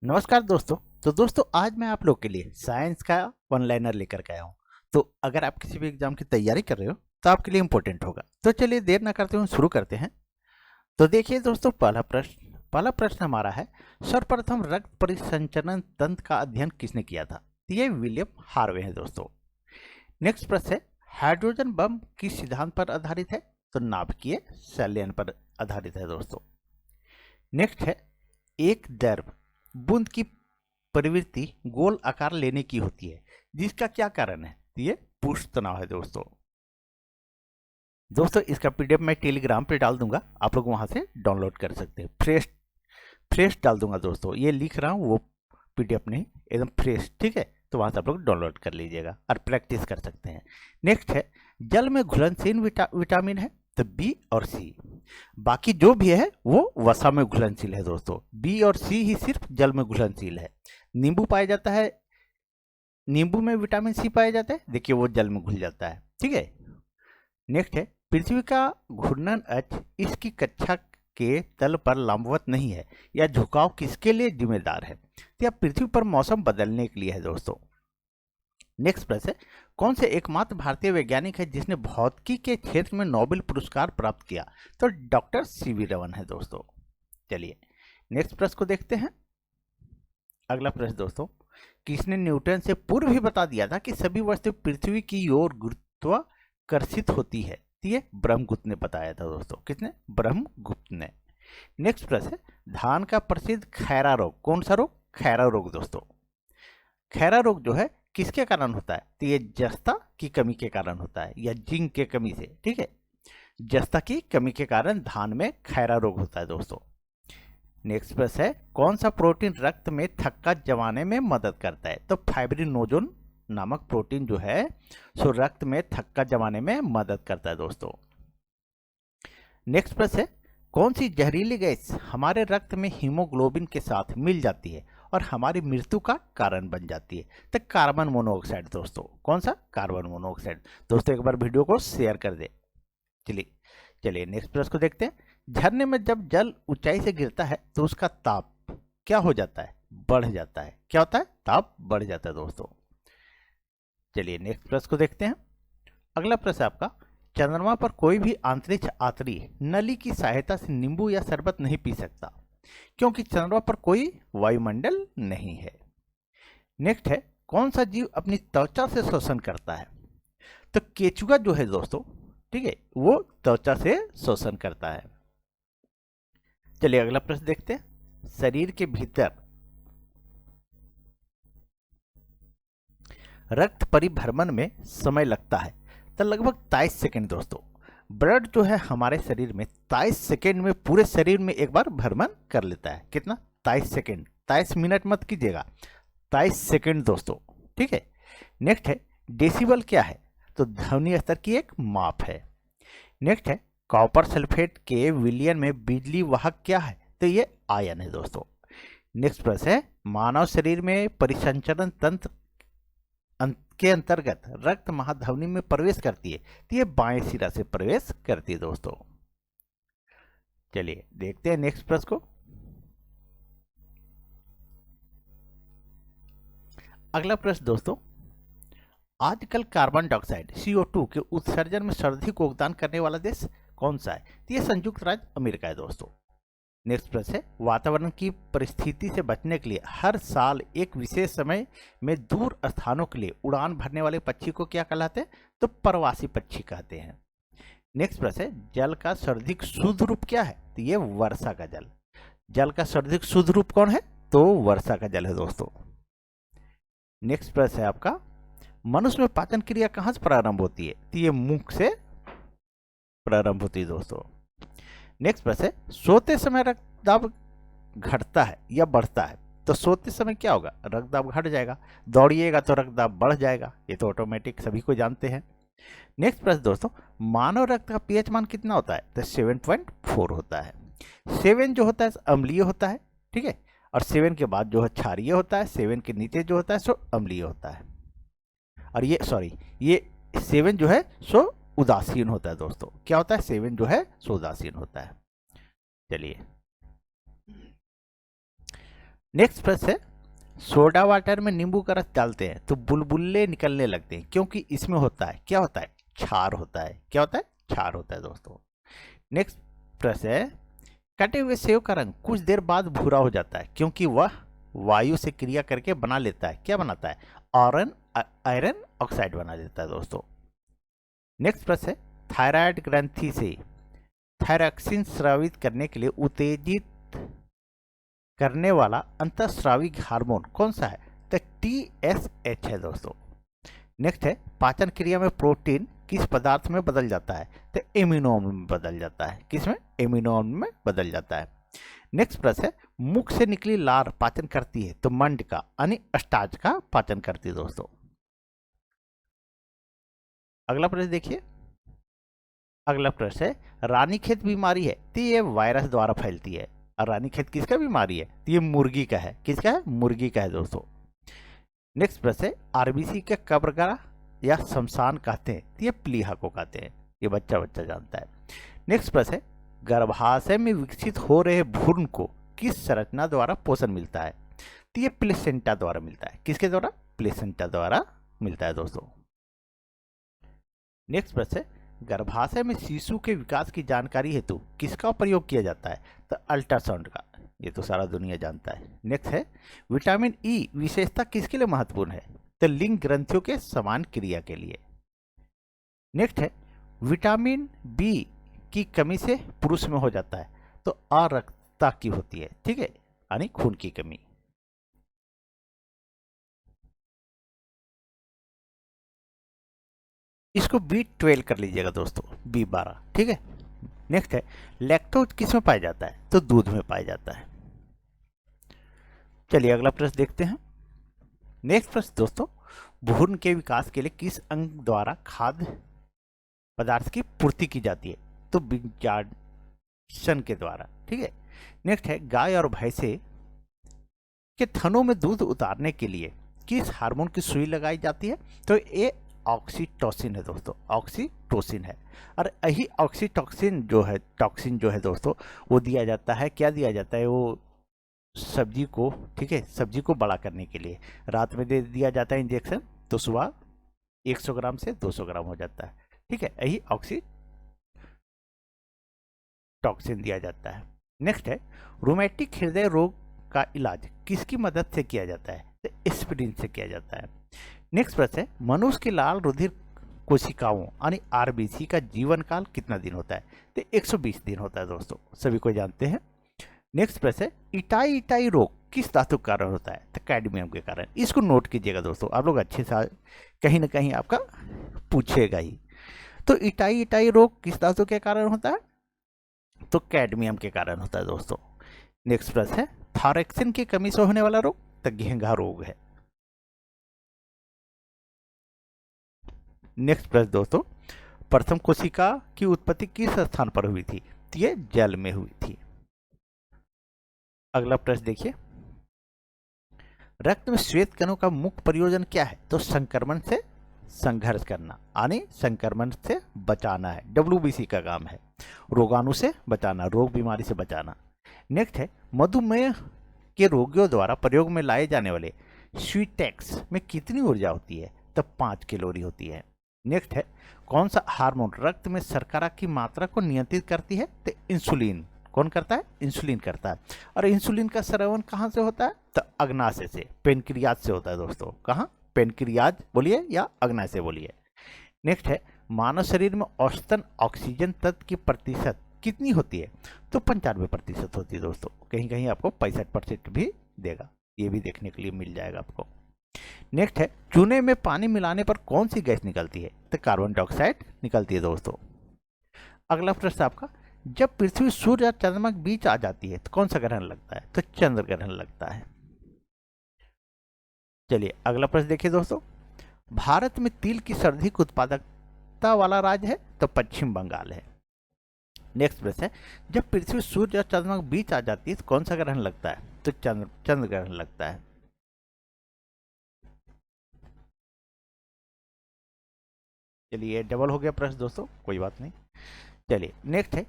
नमस्कार दोस्तों। तो दोस्तों आज मैं आप लोग के लिए साइंस का वन लाइनर लेकर के आया हूँ। तो अगर आप किसी भी एग्जाम की तैयारी कर रहे हो तो आपके लिए इम्पोर्टेंट होगा। तो चलिए देर ना करते हुए शुरू करते हैं। तो देखिए दोस्तों, पहला प्रश्न हमारा है, सर्वप्रथम रक्त परिसंचरण तंत्र का अध्ययन किसने किया था? तो ये विलियम हार्वे है दोस्तों। नेक्स्ट प्रश्न है, हाइड्रोजन बम किस सिद्धांत पर आधारित है? तो नाभिकीय संलयन पर आधारित है दोस्तों। नेक्स्ट है, एक द्रव बूंद की प्रवृत्ति गोल आकार लेने की होती है, जिसका क्या कारण है? तो ये पृष्ठ तनाव है दोस्तों। दोस्तों इसका पीडीएफ मैं टेलीग्राम पे डाल दूंगा, आप लोग वहां से डाउनलोड कर सकते हैं। फ्रेश फ्रेश डाल दूंगा दोस्तों, ये लिख रहा हूँ वो पीडीएफ नहीं, एकदम फ्रेश, ठीक है? तो वहां से आप लोग डाउनलोड कर लीजिएगा और प्रैक्टिस कर सकते हैं। नेक्स्ट है, जल में घुलनशील विटामिन है? तो बी और सी। बाकी जो भी है वो वसा में घुलनशील है दोस्तों। बी और सी ही सिर्फ जल में घुलनशील है। नींबू पाया जाता है, नींबू में विटामिन सी पाया जाता है, देखिए वो जल में घुल जाता है, ठीक है? नेक्स्ट है, पृथ्वी का घूर्णन अक्ष इसकी कक्षा के तल पर लंबवत नहीं है, यह झुकाव किसके लिए जिम्मेदार है? तो यह पृथ्वी पर मौसम बदलने के लिए है दोस्तों। नेक्स्ट प्रश्न है, कौन से एकमात्र भारतीय वैज्ञानिक है जिसने भौतिकी के क्षेत्र में नोबेल पुरस्कार प्राप्त किया? तो डॉक्टर सीवी रमन है दोस्तों। चलिए नेक्स्ट प्रश्न को देखते हैं। अगला प्रश्न दोस्तों, किसने न्यूटन से पूर्व ही बता दिया था कि सभी वस्तु पृथ्वी की ओर गुरुत्वाकर्षित होती है? तो ये ब्रह्मगुप्त ने बताया था दोस्तों। किसने? ब्रह्मगुप्त ने। नेक्स्ट प्रश्न है, धान का प्रसिद्ध खैरा रोग कौन सा रोग? खैरा रोग दोस्तों। खैरा रोग जो है किसके कारण होता है? तो ये जस्ता की कमी के कारण होता है, या जिंक के कमी से, ठीक है? जस्ता की कमी के कारण धान में खैरा रोग होता है दोस्तों। नेक्स्ट प्रश्न है, कौन सा प्रोटीन रक्त में थक्का जमाने में मदद करता है? तो फाइब्रिनोजन नामक प्रोटीन जो है सो रक्त में थक्का जमाने में मदद करता है दोस्तों। नेक्स्ट प्रश्न है, कौन सी जहरीली गैस हमारे रक्त में हीमोग्लोबिन के साथ मिल जाती है और हमारी मृत्यु का कारण बन जाती है? तो कार्बन मोनोऑक्साइड दोस्तों। कौन सा? Carbon monoxide. दोस्तों एक बार वीडियो को शेयर कर दे। चलिए चलिए नेक्स्ट प्रश्न को देखते हैं। झरने में जब जल ऊंचाई से गिरता है तो उसका ताप क्या हो जाता है? बढ़ जाता है। क्या होता है? ताप बढ़ जाता है दोस्तों। चलिए नेक्स्ट प्रश्न को देखते हैं। अगला प्रश्न आपका, चंद्रमा पर कोई भी अंतरिक्ष यात्री नली की सहायता से नींबू या शरबत नहीं पी सकता, क्योंकि चंद्रमा पर कोई वायुमंडल नहीं है। नेक्स्ट है, कौन सा जीव अपनी त्वचा से शोषण करता है? तो केचुआ जो है दोस्तों, ठीक है, वो त्वचा से शोषण करता है। चलिए अगला प्रश्न देखते हैं। शरीर के भीतर रक्त परिभ्रमण में समय लगता है तो लगभग 23 सेकेंड दोस्तों। ब्लड जो है हमारे शरीर में 23 सेकेंड में पूरे शरीर में एक बार भ्रमण कर लेता है। कितना? 23 सेकेंड। 23 मिनट मत कीजिएगा, 23 सेकेंड दोस्तों, ठीक है? नेक्स्ट है, डेसिबल क्या है? तो ध्वनि स्तर की एक माप है। नेक्स्ट है, कॉपर सल्फेट के विलयन में बिजली वाहक क्या है? तो ये आयन है दोस्तों। नेक्स्ट प्रश्न है, मानव शरीर में परिसंचरण तंत्र के अंतर्गत रक्त महाधमनी में प्रवेश करती है, तो ये बाएं सिरा से प्रवेश करती है दोस्तों। चलिए देखते हैं नेक्स्ट प्रश्न को। अगला प्रश्न दोस्तों, आजकल कार्बन डाइऑक्साइड CO2 के उत्सर्जन में सर्वाधिक योगदान करने वाला देश कौन सा है? तो ये संयुक्त राज्य अमेरिका है दोस्तों। नेक्स्ट प्रश्न है, वातावरण की परिस्थिति से बचने के लिए हर साल एक विशेष समय में दूर स्थानों के लिए उड़ान भरने वाले पक्षी को क्या कहलाते हैं? तो प्रवासी पक्षी कहते हैं। नेक्स्ट प्रश्न है, जल का सर्वाधिक शुद्ध रूप क्या है? तो ये वर्षा का जल। जल का सर्वाधिक शुद्ध रूप कौन है? तो वर्षा का जल है दोस्तों। नेक्स्ट प्रश्न है आपका, मनुष्य में पाचन क्रिया कहाँ से प्रारंभ होती है? तो ये मुख से प्रारंभ होती है दोस्तों। नेक्स्ट प्रश्न है, सोते समय रक्तदाब घटता है या बढ़ता है? तो सोते समय क्या होगा? रक्तदाब घट जाएगा। दौड़िएगा तो रक्तदाब बढ़ जाएगा, ये तो ऑटोमेटिक सभी को जानते हैं। नेक्स्ट प्रश्न दोस्तों, मानव रक्त का पीएच मान कितना होता है? तो 7.4 होता है। 7 जो होता है अम्लीय होता है, ठीक है? और 7 के बाद जो है क्षारीय होता है, 7 के नीचे जो होता है सो अम्लीय होता है। और ये 7 जो है सो उदासीन होता है दोस्तों। क्या होता है? 7 जो है सो उदासीन होता है। चलिए नेक्स्ट प्रश्न है, सोडा वाटर में नींबू का रस डालते हैं तो बुलबुले निकलने लगते हैं क्योंकि इसमें होता है, क्या होता है, क्षार होता है। क्या होता है, क्षार होता है दोस्तों। नेक्स्ट प्रश्न है, कटे हुए सेव का रंग कुछ देर बाद भूरा हो जाता है क्योंकि वह वायु से क्रिया करके बना लेता है, क्या बनाता है, आयरन ऑक्साइड बना देता है दोस्तों। नेक्स्ट प्रश्न है, थायराइड ग्रंथि से थायरॉक्सिन स्रावित करने के लिए उत्तेजित करने वाला अंतःस्रावी हार्मोन कौन सा है, तो TSH है दोस्तों। नेक्स्ट है, पाचन क्रिया में प्रोटीन किस पदार्थ में बदल जाता है, तो एमिनो में बदल जाता है। किसमें, एमिनो में बदल जाता है। नेक्स्ट प्रश्न है, मुख से निकली लार पाचन करती है तो मंड का यानी स्टार्च का पाचन करती है दोस्तों। अगला प्रश्न देखिए, अगला प्रश्न है, रानीखेत बीमारी है तो ये वायरस द्वारा फैलती है। और रानीखेत किसका बीमारी है, तो ये मुर्गी का है। किसका है, मुर्गी का है दोस्तों। नेक्स्ट प्रश्न है, आरबीसी के कब्रगाह या शमशान कहते हैं, तो ये प्लीहा को कहते हैं। ये बच्चा जानता है। नेक्स्ट प्रश्न है, गर्भाशय में विकसित हो रहे भ्रूण को किस संरचना द्वारा पोषण मिलता है, तो ये प्लेसेंटा द्वारा मिलता है। किसके द्वारा, प्लेसेंटा द्वारा मिलता है दोस्तों। नेक्स्ट प्रश्न है, गर्भाशय में शिशु के विकास की जानकारी हेतु किसका प्रयोग किया जाता है, तो अल्ट्रासाउंड का। ये तो सारा दुनिया जानता है। नेक्स्ट है, विटामिन ई विशेषता किसके लिए महत्वपूर्ण है, तो लिंग ग्रंथियों के समान क्रिया के लिए। नेक्स्ट है, विटामिन बी की कमी से पुरुष में हो जाता है तो अरक्तता की होती है, ठीक है, यानी खून की कमी। इसको B12 कर लीजिएगा दोस्तों, B12, ठीक है। नेक्स्ट है, लैक्टोज किस में पाया जाता है, तो दूध में पाया जाता है। चलिए अगला प्रश्न देखते हैं। नेक्स्ट प्रश्न दोस्तों, भ्रूण के विकास के लिए किस अंग द्वारा खाद्य पदार्थ की पूर्ति की जाती है, तो विजार्सन के द्वारा, ठीक है। नेक्स्ट है, गाय और भैंसे के थनों में दूध उतारने के लिए किस हार्मोन की सुई लगाई जाती है, तो ये ऑक्सीटोसिन है दोस्तों, ऑक्सीटोसिन है। और यही ऑक्सीटोसिन जो है, टॉक्सिन जो है दोस्तों, वो दिया जाता है, क्या दिया जाता है, वो सब्जी को, ठीक है, सब्जी को बड़ा करने के लिए रात में दे दिया जाता है इंजेक्शन, तो सुबह 100 ग्राम से 200 ग्राम हो जाता है, ठीक है। यही ऑक्सीटोसिन दिया जाता है। नेक्स्ट है, रोमैटिक हृदय रोग का इलाज किसकी मदद से किया जाता है, तो एस्पिरिन से किया जाता है। नेक्स्ट प्रश्न है, मनुष्य के लाल रुधिर कोशिकाओं यानी आरबीसी का जीवन काल कितना दिन होता है, तो 120 दिन होता है दोस्तों, सभी को जानते हैं। नेक्स्ट प्रश्न है, इटाई इटाई रोग किस धातु के कारण होता है, तो कैडमियम के कारण। इसको नोट कीजिएगा दोस्तों, आप लोग अच्छे से कहीं ना कहीं आपका पूछेगा ही। तो इटाई इटाई रोग किस धातु के कारण होता है, तो कैडमियम के कारण होता है दोस्तों। नेक्स्ट प्रश्न है, थायरॉक्सिन की कमी से होने वाला रोग, तो घेंघा रोग है। नेक्स्ट प्रश्न दोस्तों, प्रथम कोशिका की उत्पत्ति किस स्थान पर हुई थी, तो ये जल में हुई थी। अगला प्रश्न देखिए, रक्त में श्वेत कणों का मुख्य प्रयोजन क्या है, तो संक्रमण से संघर्ष करना, यानी संक्रमण से बचाना है, WBC का काम है, रोगाणु से बचाना, रोग बीमारी से बचाना। नेक्स्ट है, मधुमेह के रोगियों द्वारा प्रयोग में लाए जाने वाले स्वीटेक्स में कितनी ऊर्जा होती है, तो 5 कैलोरी होती है। नेक्स्ट है, कौन सा हार्मोन रक्त में शर्करा की मात्रा को नियंत्रित करती है, तो इंसुलिन। कौन करता है, इंसुलिन करता है। और इंसुलिन का स्रावन कहाँ से होता है, तो अग्नाशय से, पेनक्रियाज से होता है दोस्तों। कहाँ, पेनक्रियाज बोलिए या अग्नाशय बोलिए। नेक्स्ट है, मानव शरीर में औसतन ऑक्सीजन तत्व की प्रतिशत कितनी होती है, तो 95% होती है दोस्तों, कहीं कहीं आपको 65% भी देगा, ये भी देखने के लिए मिल जाएगा आपको। नेक्स्ट है, चूने में पानी मिलाने पर कौन सी गैस निकलती है, तो कार्बन डाइऑक्साइड निकलती है दोस्तों। अगला प्रश्न आपका, जब पृथ्वी सूर्य और चंद्रमा के बीच आ जाती है तो कौन सा ग्रहण लगता है, तो चंद्र ग्रहण लगता है। चलिए अगला प्रश्न देखिए दोस्तों, भारत में तिल की सर्वाधिक उत्पादकता वाला राज्य है, तो पश्चिम बंगाल है। नेक्स्ट प्रश्न है, जब पृथ्वी सूर्य और चंद्रमा के बीच आ जाती है तो कौन सा ग्रहण लगता है, तो चंद्र ग्रहण लगता है। चलिए डबल हो गया प्रश्न दोस्तों, कोई बात नहीं। चलिए नेक्स्ट है,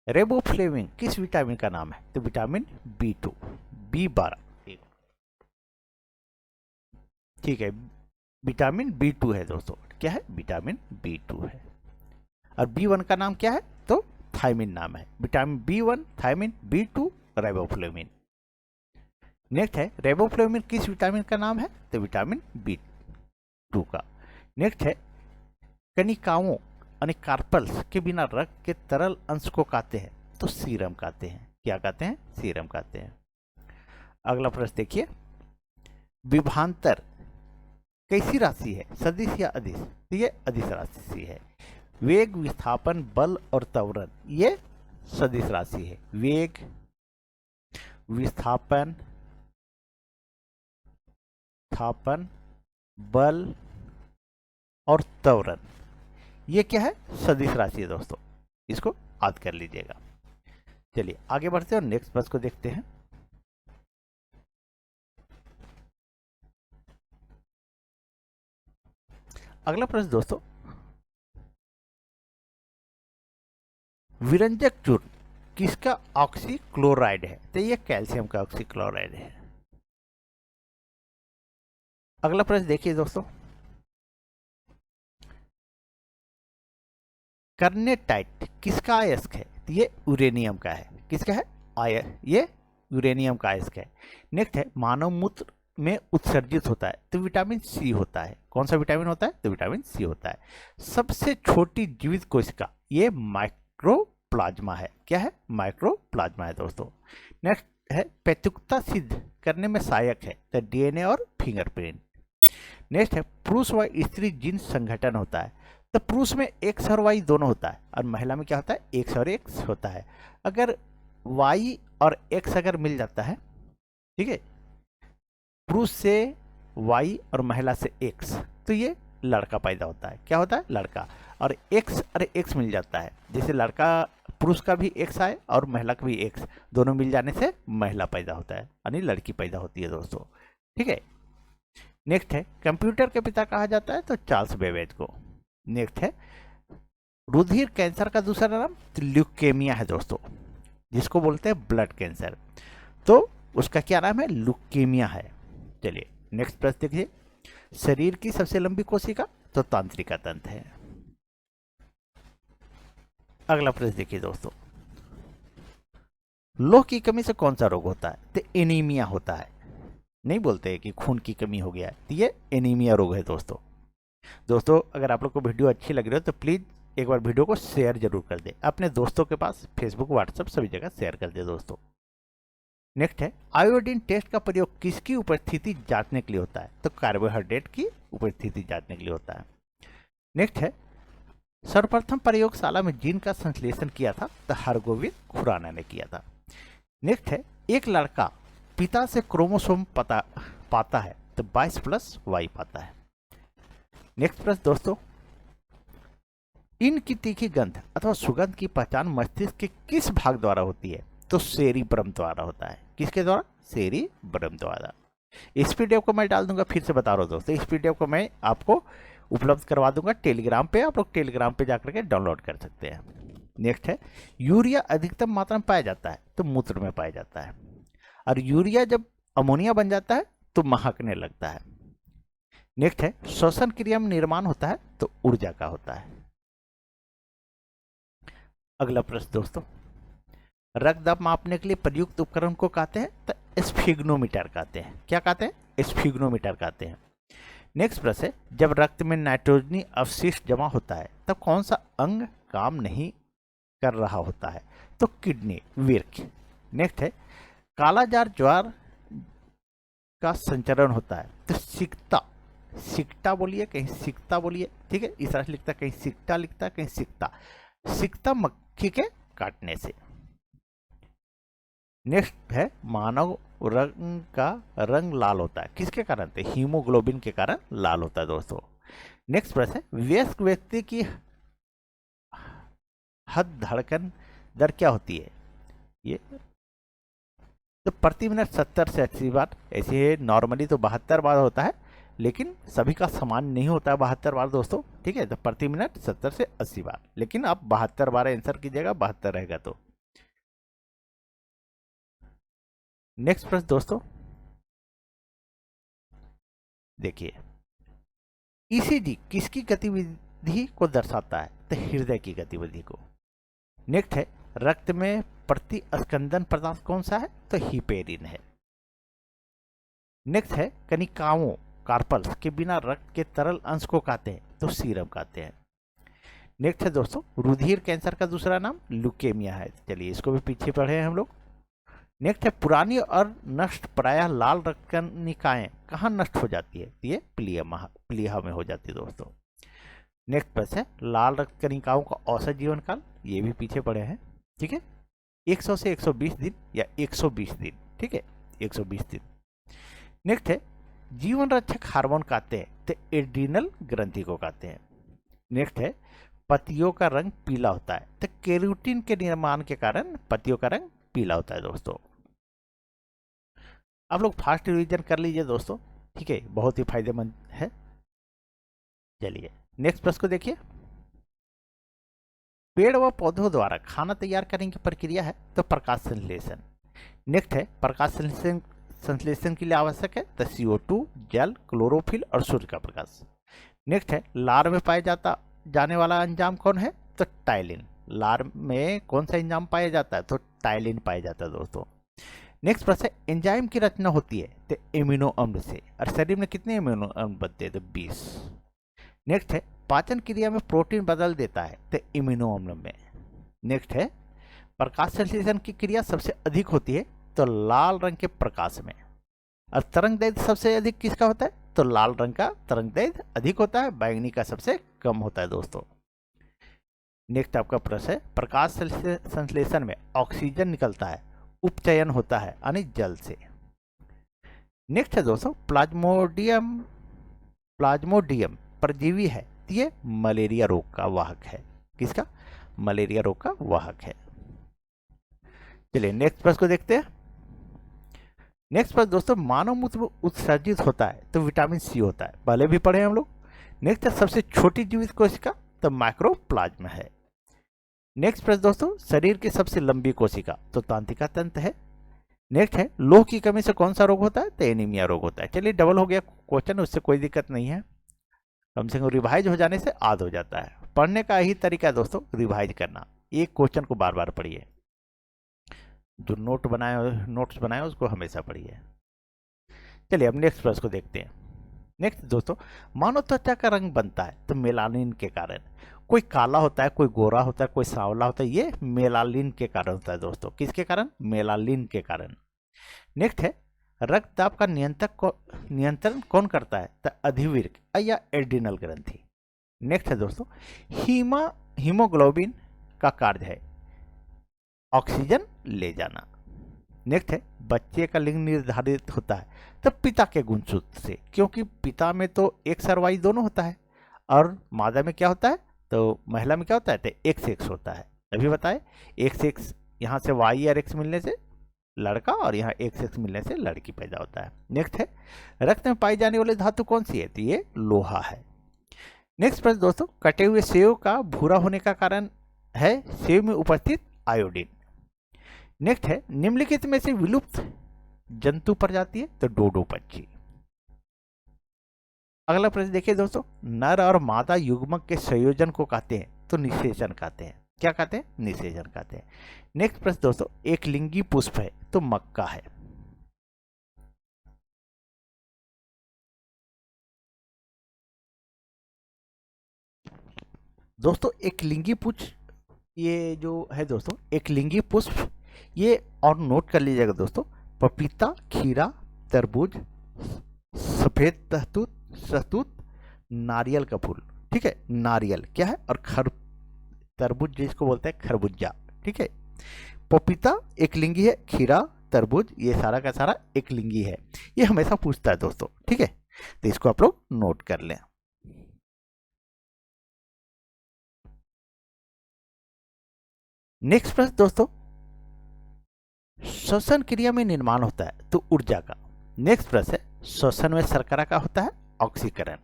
रेबोफ्लेविन किस विटामिन का नाम है, तो विटामिन B2, B12, ठीक है, विटामिन B2 है दोस्तों। क्या है? विटामिन B2 है। और B1 का नाम क्या है? तो थायमिन नाम है। Vitamin B1, thiamine, B2, riboflavin. Next है राइबोफ्लेविन किस विटामिन का नाम है? तो विटामिन B2 का। नेक्स्ट है कनिकाओं यानी कार्पल्स के बिना रक्त के तरल अंश को कहते हैं तो सीरम कहते हैं। क्या कहते हैं? सीरम कहते हैं। अगला प्रश्न देखिए, विभवांतर कैसी राशि है? सदिश या अदिश? तो ये अदिश राशि है। वेग, विस्थापन, बल और त्वरण ये सदिश राशि है। वेग, विस्थापन, बल और त्वरण ये क्या है? सदिश राशि है दोस्तों। इसको याद कर लीजिएगा। चलिए आगे बढ़ते हैं और नेक्स्ट प्रश्न को देखते हैं। अगला प्रश्न दोस्तों, विरंजक चूर्ण किसका ऑक्सीक्लोराइड है? तो ये कैल्शियम का ऑक्सीक्लोराइड है। अगला प्रश्न देखिए दोस्तों, कर्नेटाइट किसका अयस्क है? तो ये यूरेनियम का है। किसका है? ये यूरेनियम का अयस्क है। नेक्स्ट है मानव मूत्र में उत्सर्जित होता है तो विटामिन सी होता है। कौन सा विटामिन होता है? तो विटामिन सी होता है। सबसे छोटी जीवित कोशिका ये माइक्रोप्लाज्मा है। क्या है? माइक्रोप्लाज्मा है दोस्तों। नेक्स्ट है पैतृकता सिद्ध करने में सहायक है तो डीएनए और फिंगरप्रिंट। नेक्स्ट है पुरुष व स्त्री जीन संगठन होता है तो पुरुष में एक्स और वाई दोनों होता है और महिला में क्या होता है? एक्स और एक्स होता है। अगर वाई और एक्स अगर मिल जाता है, ठीक है, पुरुष से वाई और महिला से एक्स, तो ये लड़का पैदा होता है। क्या होता है? लड़का। और एक्स मिल जाता है, जैसे लड़का पुरुष का भी एक्स आए और महिला का भी एक्स, दोनों मिल जाने से महिला पैदा होता है यानी लड़की पैदा होती है दोस्तों। ठीक है। नेक्स्ट है कंप्यूटर के पिता कहा जाता है तो चार्ल्स बेबेज को। नेक्स्ट है रुधिर कैंसर का दूसरा नाम ल्यूकेमिया है दोस्तों, जिसको बोलते हैं ब्लड कैंसर, तो उसका क्या नाम है? ल्यूकेमिया है। चलिए नेक्स्ट प्रश्न देखिए, शरीर की सबसे लंबी कोशिका तो तंत्रिका तंत्र है। अगला प्रश्न देखिए दोस्तों, लोह की कमी से कौन सा रोग होता है? तो एनीमिया होता है। नहीं बोलते कि खून की कमी हो गया है, तो ये एनीमिया रोग है दोस्तों। दोस्तों अगर आप लोग को वीडियो अच्छी लग रही हो तो प्लीज़ एक बार वीडियो को शेयर जरूर कर दें, अपने दोस्तों के पास फेसबुक, व्हाट्सएप सभी जगह शेयर कर दें दोस्तों। नेक्स्ट है आयोडीन टेस्ट का प्रयोग किसकी उपस्थिति जांचने के लिए होता है? तो कार्बोहाइड्रेट की उपस्थिति जांचने के लिए होता है। नेक्स्ट है सर्वप्रथम प्रयोगशाला में जीन का संश्लेषण किया था तो हरगोविंद खुराना ने किया था। नेक्स्ट है एक लड़का पिता से क्रोमोसोम पाता है तो 22+Y पाता है। नेक्स्ट प्रश्न दोस्तों, इन की तीखी गंध अथवा सुगंध की पहचान मस्तिष्क के किस भाग द्वारा होती है? तो सेरिब्रम द्वारा होता है। किसके द्वारा? सेरिब्रम द्वारा। इस पीडीएफ को मैं डाल दूंगा, फिर से बता रहा हूँ दोस्तों, इस पीडीएफ को मैं आपको उपलब्ध करवा दूंगा टेलीग्राम पे, आप लोग टेलीग्राम पे जाकर के डाउनलोड कर सकते हैं। नेक्स्ट है यूरिया अधिकतम मात्रा में पाया जाता है तो मूत्र में पाया जाता है, और यूरिया जब अमोनिया बन जाता है तो महकने लगता है। नेक्स्ट है श्वसन क्रिया में निर्माण होता है तो ऊर्जा का होता है। अगला प्रश्न दोस्तों, रक्तदाब मापने के लिए प्रयुक्त उपकरण को कहते हैं तो स्फिग्नोमीटर कहते हैं। क्या कहते हैं? स्फिग्नोमीटर कहते हैं। नेक्स्ट प्रश्न है जब रक्त में नाइट्रोजनी अवशिष्ट जमा होता है तब कौन सा अंग काम नहीं कर रहा होता है? तो किडनी, वृक्क। नेक्स्ट है कालाजार ज्वार का संचरण होता है तो सिकता बोलिए, कहीं सिकता बोलिए, ठीक है, इस तरह से लिखता, कहीं सिकटा लिखता, कहीं सिकता मक्खी के काटने से। नेक्स्ट है मानव रंग का रंग लाल होता है किसके कारण? तो हीमोग्लोबिन के कारण लाल होता है दोस्तों। नेक्स्ट प्रश्न है वयस्क व्यक्ति की हद धड़कन दर क्या होती है? ये तो प्रति मिनट 70 से 80 बार। ऐसे नॉर्मली तो 72 बार होता है, लेकिन सभी का समान नहीं होता है 72 बार दोस्तों, ठीक है। तो प्रति मिनट 70 से 80 बार, लेकिन आप 72 बार आंसर कीजिएगा, 72 रहेगा तो। नेक्स्ट प्रश्न दोस्तों, देखिए ईसीजी किसकी गतिविधि को दर्शाता है? तो हृदय की गतिविधि को। नेक्स्ट है रक्त में प्रतिस्पंदन पदार्थ कौन सा है? तो हिपेरिन है। नेक्स्ट है कनिकाओं कार्पल्स के बिना रक्त के तरल अंश को कहते हैं? तो सीरम कहते हैं। नेक्स्ट है दोस्तों रुधिर कैंसर का दूसरा नाम ल्यूकेमिया है। चलिए इसको भी पीछे पढ़े हैं हम लोग। नेक्स्ट है पुरानी और नष्ट प्रायः लाल रक्त कणिकाएं कहाँ नष्ट हो जाती है? ये प्लीहा में हो जाती है दोस्तों। नेक्स्ट प्रश्न है लाल रक्त कणिकाओं का औसत जीवन काल, ये भी पीछे पड़े हैं, ठीक है, 100 से 120 दिन या 120 दिन, ठीक है, 120 दिन। नेक्स्ट है जीवन रक्षक हार्मोन कहते हैं? तो एड्रिनल ग्रंथि को कहते हैं। नेक्स्ट है पत्तियों का रंग पीला होता है? तो केरोटिन के निर्माण के कारण पत्तियों का रंग पीला होता है दोस्तों। आप लोग फास्ट रिवीजन कर लीजिए दोस्तों, ठीक है, बहुत ही फायदेमंद है। चलिए नेक्स्ट प्रश्न को देखिए। पेड़ व पौधों द्वारा खाना तैयार करने की प्रक्रिया है? तो प्रकाश संश्लेषण। नेक्स्ट है प्रकाश संश्लेषण के लिए आवश्यक है? तो CO2, जल, क्लोरोफिल और सूर्य का प्रकाश। नेक्स्ट है लार में पाया जाने वाला एंजाइम कौन है? तो टाइलिन। लार में कौन सा एंजाइम पाया जाता है? तो टाइलिन पाया जाता है दोस्तों। नेक्स्ट प्रश्न है एंजाइम की रचना होती है? तो एमिनो अम्ल से। और शरीर में कितने एमिनो अम्ल बनते हैं? तो 20। नेक्स्ट है पाचन क्रिया में प्रोटीन बदल देता है? तो इम्यूनो अम्ल में। नेक्स्ट है प्रकाश संश्लेषण की क्रिया सबसे अधिक होती है? तो लाल रंग के प्रकाश में। और तरंग दैर्ध्य सबसे अधिक किसका होता है? तो लाल रंग का तरंग दैर्ध्य अधिक होता है, बैंगनी का सबसे कम होता है दोस्तों। नेक्स्ट आपका प्रश्न है प्रकाश संश्लेषण में ऑक्सीजन निकलता है, उपचयन होता है यानी जल से। नेक्स्ट है दोस्तों प्लाज्मोडियम परजीवी है? ये मलेरिया रोग का वाहक है। किसका? मलेरिया रोग का वाहक है। चलिए नेक्स्ट प्रश्न को देखते हैं। नेक्स्ट प्रश्न दोस्तों मानव मूत्र में उत्सर्जित होता है? तो विटामिन सी होता है, पहले भी पढ़े हम लोग। नेक्स्ट है सबसे छोटी जीवित कोशिका? तो माइक्रोप्लाज्मा है। नेक्स्ट प्रश्न दोस्तों शरीर की सबसे लंबी कोशिका? तो तंत्रिका तंत्र है। नेक्स्ट है लौह की कमी से कौन सा रोग होता है? तो एनीमिया रोग होता है। चलिए डबल हो गया क्वेश्चन, उससे कोई दिक्कत नहीं है, कम से कम रिवाइज हो जाने से याद हो जाता है। पढ़ने का यही तरीका है दोस्तों, रिवाइज करना। एक क्वेश्चन को बार बार पढ़िए, जो नोट्स बनाए उसको हमेशा पढ़िए। चलिए अब नेक्स्ट प्रश्न को देखते हैं। नेक्स्ट दोस्तों मानव त्वचा का रंग बनता है? तो मेलानिन के कारण। कोई काला होता है, कोई गोरा होता है, कोई सांवला होता है, ये मेलानिन के कारण होता है दोस्तों। किसके कारण? मेलानिन के कारण। नेक्स्ट है रक्तदाब का नियंत्रण कौन करता है? तो अधिवृक्क या एड्रिनल ग्रंथि। नेक्स्ट है दोस्तों हीमोग्लोबिन का कार्य है ऑक्सीजन ले जाना। नेक्स्ट है बच्चे का लिंग निर्धारित होता है? तो पिता के गुणसूत्र से, क्योंकि पिता में तो एक्स और वाई दोनों होता है, और मादा में क्या होता है? तो महिला में क्या होता है? तो एक्स एक्स होता है। अभी बताए एक्स एक्स, यहाँ से वाई और एक्स मिलने से लड़का, और यहाँ एक्स एक्स मिलने से लड़की पैदा होता है। नेक्स्ट है रक्त में पाई जाने वाली धातु कौन सी है? तो ये लोहा है। नेक्स्ट प्रश्न दोस्तों कटे हुए सेव का भूरा होने का कारण है सेव में उपस्थित आयोडीन। नेक्स्ट है निम्नलिखित में से विलुप्त जंतु प्रजाति है? तो डोडो पक्षी। अगला प्रश्न देखिए दोस्तों नर और मादा युग्मक के संयोजन को कहते हैं? तो निषेचन कहते हैं। क्या कहते हैं? निषेचन कहते हैं। नेक्स्ट प्रश्न दोस्तों एक लिंगी पुष्प है? तो मक्का है। दोस्तों एक लिंगी पुष्प, ये जो है दोस्तों एक लिंगी पुष्प, ये और नोट कर लीजिएगा दोस्तों, पपीता, खीरा, तरबूज, सफेद शहतूत, नारियल का फूल, ठीक है, नारियल क्या है, और तरबूज जिसको बोलते हैं खरबूजा, ठीक है। पपीता एक लिंगी है, खीरा, तरबूज ये सारा का सारा एक लिंगी है। ये हमेशा पूछता है दोस्तों, ठीक है, तो इसको आप लोग नोट कर लें। नेक्स्ट प्रश्न दोस्तों श्वसन क्रिया में निर्माण होता है? तो ऊर्जा का। नेक्स्ट प्रश्न है श्वसन में शर्करा का होता है? ऑक्सीकरण।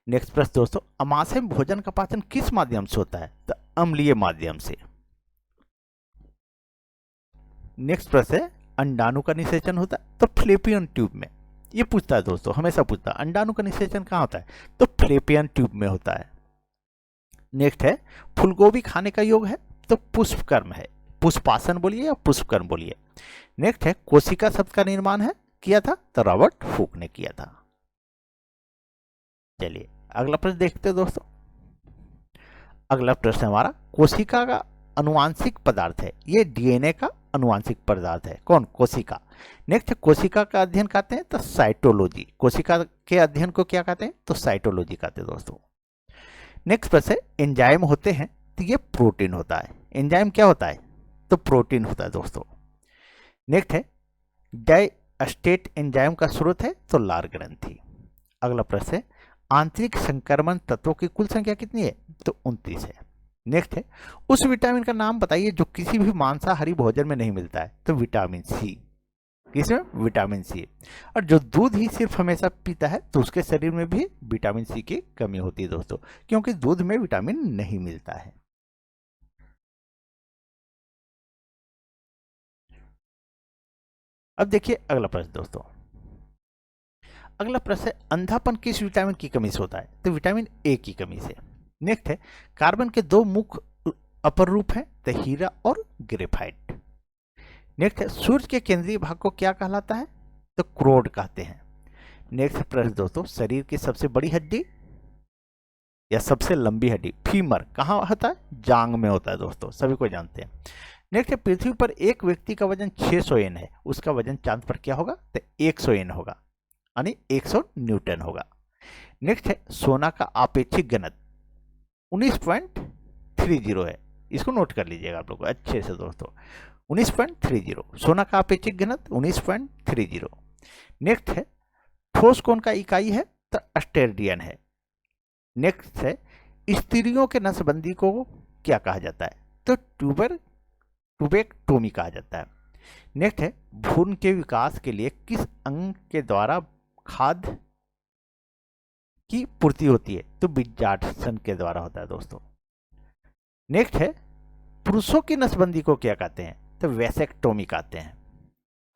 नेक्स्ट प्रश्न दोस्तों अमाशय में भोजन का पाचन किस माध्यम से होता है? तो अम्लीय माध्यम से। नेक्स्ट प्रश्न है अंडाणु का निषेचन होता है? तो फ्लैपियन ट्यूब में। ये पूछता है दोस्तों, हमेशा पूछता है अंडाणु का निषेचन कहाँ होता है, तो फ्लेपियन ट्यूब में होता है। नेक्स्ट है फूलगोभी खाने का योग है, तो पुष्पकर्म है, पुष्पासन बोलिए या पुष्पकर्म बोलिए। नेक्स्ट है कोशिका शब्द का निर्माण है किया था, तो रॉबर्ट हुक ने किया था। चलिए अगला प्रश्न देखते हैं दोस्तों। अगला प्रश्न हमारा कोशिका का अनुवांशिक पदार्थ है, ये डीएनए का अनुवांशिक पदार्थ है। कौन? कोशिका। नेक्स्ट कोशिका का अध्ययन कहते हैं, तो साइटोलॉजी। कोशिका के अध्ययन को क्या कहते हैं, तो साइटोलॉजी कहते हैं दोस्तों। नेक्स्ट प्रश्न है एंजाइम होते हैं, तो ये प्रोटीन होता है। एंजाइम क्या होता है, तो प्रोटीन होता है दोस्तों। नेक्स्ट है डाइस्टेट एंजाइम का स्रोत है, तो लार ग्रंथि। अगला प्रश्न है आंतरिक संक्रमण तत्वों की कुल संख्या कितनी है, तो 29 है। नेक्स्ट है उस विटामिन का नाम बताइए जो किसी भी मांसाहारी भोजन में नहीं मिलता है, तो विटामिन सी। किसमें? Vitamin C. और जो दूध ही सिर्फ हमेशा पीता है, तो उसके शरीर में भी विटामिन सी की कमी होती है दोस्तों, क्योंकि दूध में विटामिन नहीं मिलता है। अब देखिए अगला प्रश्न दोस्तों। अगला प्रश्न है अंधापन किस विटामिन की कमी से होता है, तो विटामिन ए की कमी से। नेक्स्ट है कार्बन के दो मुख्य अपर रूप हैं, तो हीरा और ग्रेफाइट। नेक्स्ट है सूर्य के केंद्रीय भाग को क्या कहलाता है, तो क्रोड कहते हैं। नेक्स्ट प्रश्न दोस्तों शरीर की सबसे बड़ी हड्डी या सबसे लंबी हड्डी फीमर कहाँ होता है, जांग में होता है दोस्तों, सभी को जानते हैं। नेक्स्ट है पृथ्वी पर एक व्यक्ति का वजन 600 एन है, उसका वजन चांद पर क्या होगा, तो 100 एन होगा, यानी 100 न्यूटन होगा। नेक्स्ट है सोना का आपेक्षिक घनत्व 19.30 है, इसको नोट कर लीजिएगा आप लोग अच्छे से दोस्तों, 19.30 सोना का अपेक्षिक घनत्व 19.30। नेक्स्ट है ठोस कोण का इकाई है, तो स्टेरेडियन है। नेक्स्ट है स्त्रियों के नसबंदी को क्या कहा जाता है, तो ट्यूबेक्टोमी कहा जाता है। नेक्स्ट है भ्रूण के विकास के लिए किस अंग के द्वारा खाद्य की पूर्ति होती है, तो बीजांडोत्सर्जन के द्वारा होता है दोस्तों। नेक्स्ट है पुरुषों की नसबंदी को क्या कहते हैं, तो वैसेक्टोमी कहते हैं।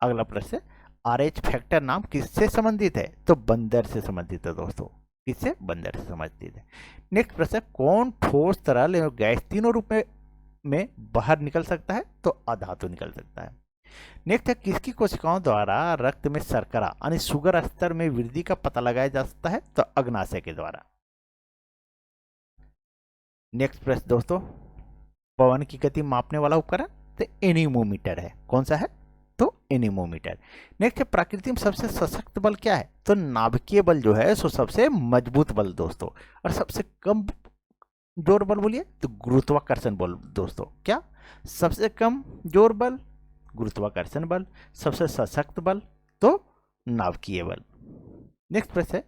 अगला प्रश्न RH फैक्टर नाम किससे संबंधित है, तो बंदर से संबंधित है दोस्तों, किससे? बंदर से संबंधित है। नेक्स्ट प्रश्न कौन ठोस तरल एवं गैस तीनों रूप में बाहर निकल सकता है, तो अधातु निकल सकता है। नेक्स्ट है किसकी कोशिकाओं द्वारा रक्त में शर्करा यानी शुगर स्तर में वृद्धि का पता लगाया जा सकता है, तो अग्नाशय के द्वारा। नेक्स्ट प्रश्न दोस्तों पवन की गति मापने वाला उपकरण, तो एनीमोमीटर है। कौन सा है, तो एनीमोमीटर। नेक्स्ट है प्रकृति में सबसे सशक्त बल क्या है, तो नाभिकीय बल जो है सो सबसे मजबूत बल दोस्तों। और सबसे कम जोर बल बोलिए, तो गुरुत्वाकर्षण बल दोस्तों। क्या? सबसे कम जोर बल गुरुत्वाकर्षण बल, सबसे सशक्त बल तो नाभिकीय बल। नेक्स्ट प्रश्न है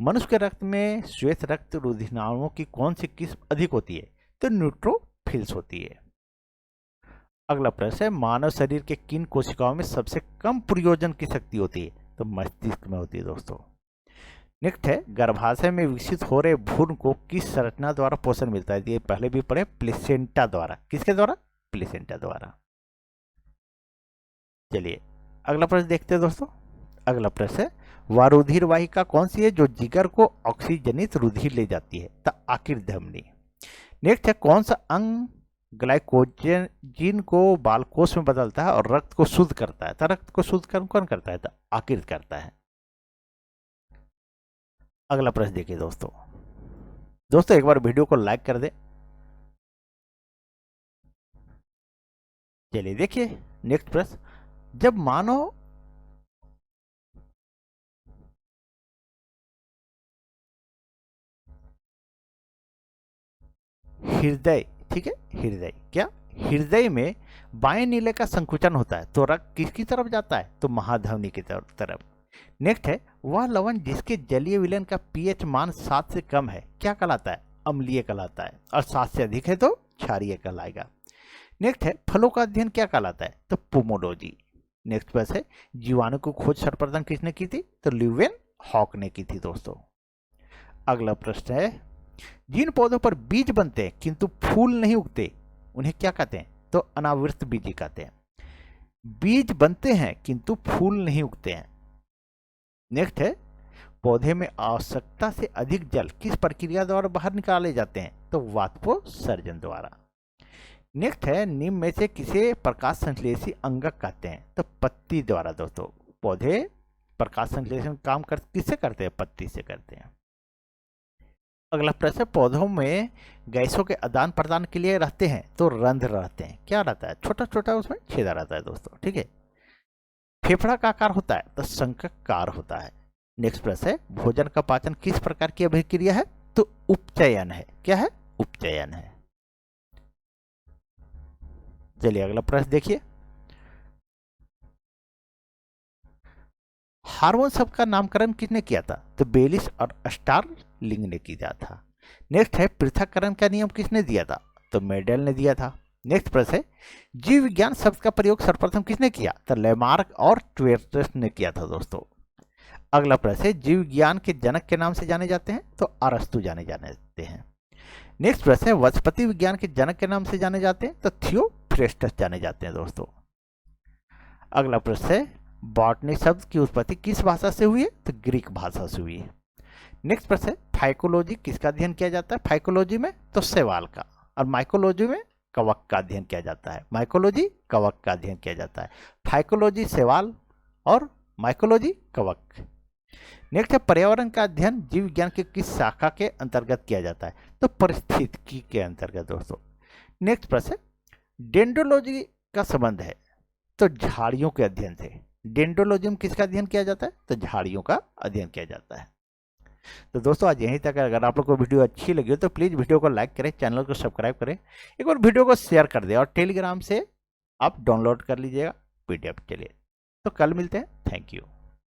मनुष्य के रक्त में श्वेत रक्त रुधिराणुओं की कौन सी किस्म अधिक होती है, तो न्यूट्रोफिल्स होती है। अगला प्रश्न है मानव शरीर के किन कोशिकाओं में सबसे कम प्रयोजन की शक्ति होती है, तो मस्तिष्क में होती है दोस्तों। नेक्स्ट है गर्भाशय में विकसित हो रहे भ्रूण को किस संरचना द्वारा पोषण मिलता है, ये पहले भी पढ़े, प्लेसेंटा द्वारा। किसके द्वारा? प्लेसेंटा द्वारा। चलिए अगला प्रश्न देखते हैं दोस्तों। अगला प्रश्न है वारुधिर वाहिका कौन सी है जो जिगर को ऑक्सीजनित रुधिर ले जाती है, तो आकिर धमनी। नेक्स्ट है कौन सा अंग ग्लाइकोजन को बालकोष में बदलता है और रक्त को शुद्ध करता है, तो रक्त को शुद्ध कौन करता है, तो आकिर करता है। अगला प्रश्न देखिए दोस्तों एक बार वीडियो को लाइक कर दे। चलिए देखिए नेक्स्ट प्रश्न जब मानव हृदय, ठीक है हृदय, क्या हृदय में बाएं नीले का संकुचन होता है तो रक्त किसकी तरफ जाता है, तो महाधमनी की तरफ। नेक्स्ट है वह लवण जिसके जलीय विलयन का पीएच मान 7 से कम है क्या कहलाता है, अम्लीय कहलाता है, और 7 से अधिक है तो क्षारीय कहलाएगा। नेक्स्ट है फलों का अध्ययन क्या कहलाता है, तो पोमोलॉजी। नेक्स्ट प्रश्न है जीवाणु को खोज सर्वप्रथम किसने की थी, तो ल्यूवेन हॉक ने की थी दोस्तों। अगला प्रश्न है जिन पौधों पर बीज बनते हैं किंतु फूल नहीं उगते उन्हें क्या कहते हैं, तो अनावृत बीजी कहते हैं। बीज बनते हैं किंतु फूल नहीं उगते हैं, नेक्स्ट है पौधे में आवश्यकता से अधिक जल किस प्रक्रिया द्वारा बाहर निकाले जाते हैं, तो वाष्पोत्सर्जन द्वारा। नेक्स्ट है निम्न में से किसे प्रकाश संश्लेषी अंगक कहते हैं, तो पत्ती द्वारा दोस्तों। पौधे प्रकाश संश्लेषण काम किससे करते हैं, पत्ती से करते हैं। अगला प्रश्न, पौधों में गैसों के आदान प्रदान के लिए रहते हैं तो रंध्र रहते हैं, क्या रहता है, छोटा छोटा उसमें छेदा रहता है दोस्तों, ठीक है। फेफड़ा का आकार होता है तो शंखाकार होता है। नेक्स्ट प्रश्न है भोजन का पाचन किस प्रकार की अभिक्रिया है, तो उपचयन है, क्या है, उपचयन है। चलिए अगला प्रश्न देखिए, हार्मोन शब्द का नामकरण किसने किया था, तो बेलिस और स्टारलिंग ने किया था। नेक्स्ट है पृथक्करण का नियम किसने दिया था, तो मेडल ने दिया था। नेक्स्ट प्रश्न है जीव विज्ञान शब्द का प्रयोग सर्वप्रथम किसने किया, तो लेमार्क और ट्वेर्टस ने किया था दोस्तों। अगला प्रश्न है जीव विज्ञान के जनक के नाम से जाने जाते हैं, तो अरस्तु जाने जाते हैं। नेक्स्ट प्रश्न है वनस्पति विज्ञान के जनक के नाम से जाने जाते हैं, तो थियोफ्रेस्टस जाने जाते हैं दोस्तों। अगला प्रश्न है बॉटनी शब्द की उत्पत्ति किस भाषा से हुई है, तो ग्रीक भाषा से हुई है। नेक्स्ट प्रश्न है फाइकोलॉजी किसका अध्ययन किया जाता है, फाइकोलॉजी में तो शैवाल का, और माइकोलॉजी में कवक का अध्ययन किया जाता है। माइकोलॉजी कवक का अध्ययन किया जाता है, फाइकोलॉजी शैवाल और माइकोलॉजी कवक। नेक्स्ट है पर्यावरण का अध्ययन जीव विज्ञान के किस शाखा के अंतर्गत किया जाता है, तो परिस्थितिकी के अंतर्गत दोस्तों। नेक्स्ट प्रश्न डेंड्रोलॉजी का संबंध है तो झाड़ियों के अध्ययन से। डेंड्रोलॉजी में किसका अध्ययन किया जाता है, तो झाड़ियों का अध्ययन किया जाता है। तो दोस्तों आज यहीं तक। अगर आप लोग को वीडियो अच्छी लगी हो तो प्लीज़ वीडियो को लाइक करें, चैनल को सब्सक्राइब करें, एक बार वीडियो को शेयर कर दें और टेलीग्राम से आप डाउनलोड कर लीजिएगा PDF। चलिए तो कल मिलते हैं, थैंक यू।